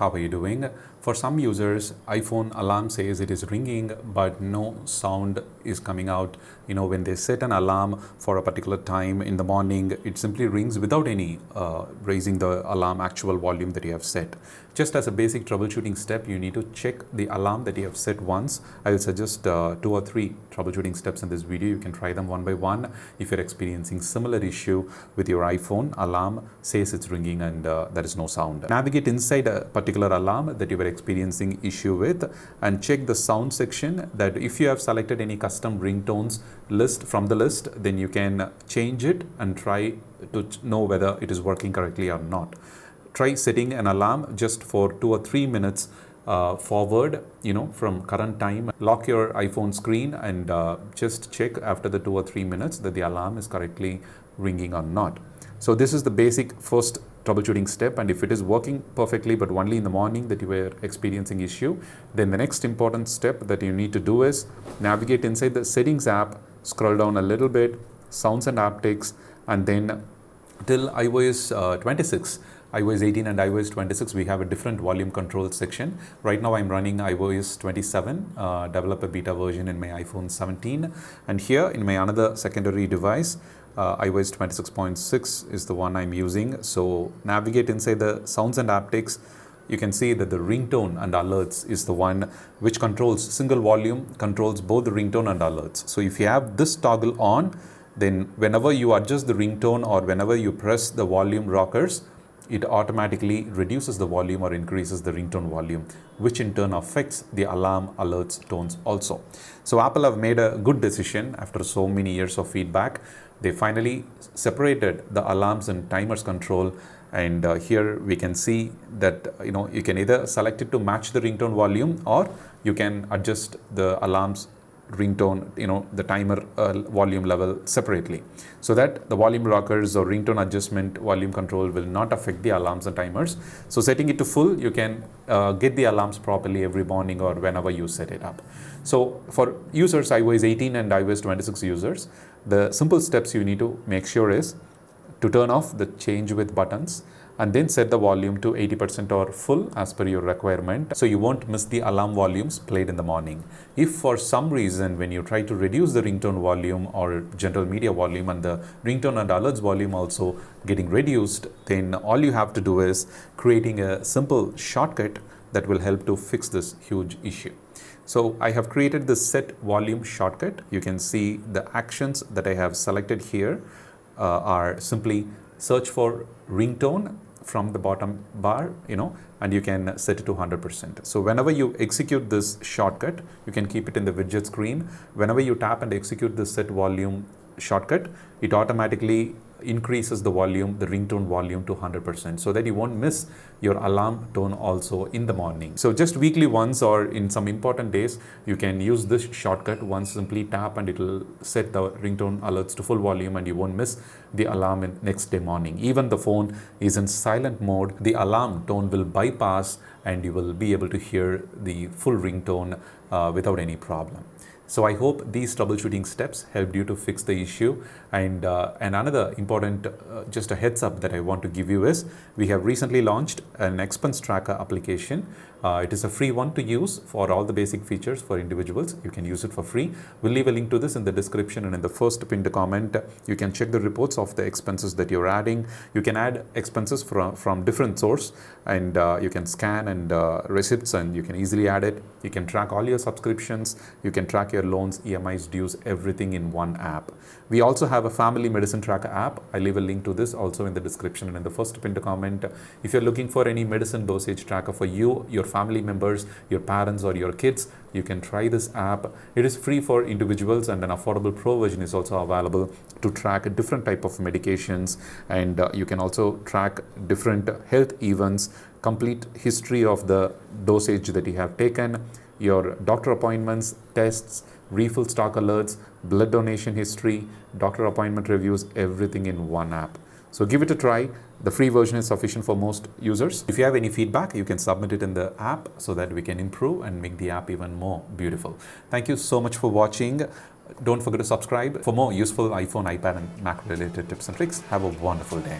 how are you doing? For some users, iPhone alarm says it is ringing, but no sound is coming out. When they set an alarm for a particular time in the morning, it simply rings without any raising the alarm actual volume that you have set. Just as a basic troubleshooting step, you need to check the alarm that you have set once. I will suggest 2 or 3 troubleshooting steps in this video. You can try them one by one. If you're experiencing similar issue with your iPhone, alarm says it's ringing and there is no sound. Navigate inside a particular alarm that you were experiencing issue with and check the sound section. That if you have selected any custom ringtones list from the list, then you can change it and try to know whether it is working correctly or not. Try setting an alarm just for 2 or 3 minutes forward, from current time. Lock your iPhone screen and just check after the 2 or 3 minutes that the alarm is correctly ringing or not. So this is the basic first troubleshooting step, and if it is working perfectly but only in the morning that you were experiencing issue, then the next important step that you need to do is navigate inside the settings app, scroll down a little bit, sounds and haptics, and then till iOS 26. iOS 18 and iOS 26, we have a different volume control section. Right now I'm running iOS 27, developer beta version in my iPhone 17. And here in my another secondary device, iOS 26.6 is the one I'm using. So navigate inside the sounds and haptics. You can see that the ringtone and alerts is the one which controls single volume, controls both the ringtone and alerts. So if you have this toggle on, then whenever you adjust the ringtone or whenever you press the volume rockers, it automatically reduces the volume or increases the ringtone volume, which in turn affects the alarm alerts tones also. So Apple have made a good decision after so many years of feedback. They finally separated the alarms and timers control, and here we can see that you can either select it to match the ringtone volume, or you can adjust the alarms ringtone, the timer volume level separately, so that the volume rockers or ringtone adjustment volume control will not affect the alarms and timers. So setting it to full, you can get the alarms properly every morning or whenever you set it up. So for users, iOS 18 and iOS 26 users, the simple steps you need to make sure is to turn off the change with buttons and then set the volume to 80% or full as per your requirement, so you won't miss the alarm volumes played in the morning. If for some reason when you try to reduce the ringtone volume or general media volume and the ringtone and alerts volume also getting reduced, then all you have to do is creating a simple shortcut that will help to fix this huge issue. So I have created this set volume shortcut. You can see the actions that I have selected here are simply search for ringtone from the bottom bar, and you can set it to 100%. So whenever you execute this shortcut, you can keep it in the widget screen. Whenever you tap and execute the set volume shortcut, it automatically increases the volume, the ringtone volume to 100%, so that you won't miss your alarm tone also in the morning. So just weekly once or in some important days, you can use this shortcut. Once simply tap and it will set the ringtone alerts to full volume and you won't miss the alarm in next day morning. Even the phone is in silent mode, the alarm tone will bypass and you will be able to hear the full ringtone without any problem. So I hope these troubleshooting steps helped you to fix the issue. And another important, just a heads up that I want to give you is, we have recently launched an expense tracker application. It is a free one to use for all the basic features for individuals. You can use it for free. We'll leave a link to this in the description, and in the first pinned comment, you can check the reports of the expenses that you're adding. You can add expenses from different source, and you can scan and receipts, and you can easily add it. You can track all your subscriptions. You can track your loans, EMIs, dues, everything in one app. We also have a family medicine tracker app. I leave a link to this also in the description and in the first pinned comment. If you're looking for any medicine dosage tracker for you, your family members, your parents or your kids, you can try this app. It is free for individuals, and an affordable pro version is also available to track different type of medications, and you can also track different health events, complete history of the dosage that you have taken, your doctor appointments, tests, refill stock alerts, blood donation history, doctor appointment reviews, everything in one app. So give it a try. The free version is sufficient for most users. If you have any feedback, you can submit it in the app so that we can improve and make the app even more beautiful. Thank you so much for watching. Don't forget to subscribe for more useful iPhone, iPad and Mac related tips and tricks. Have a wonderful day.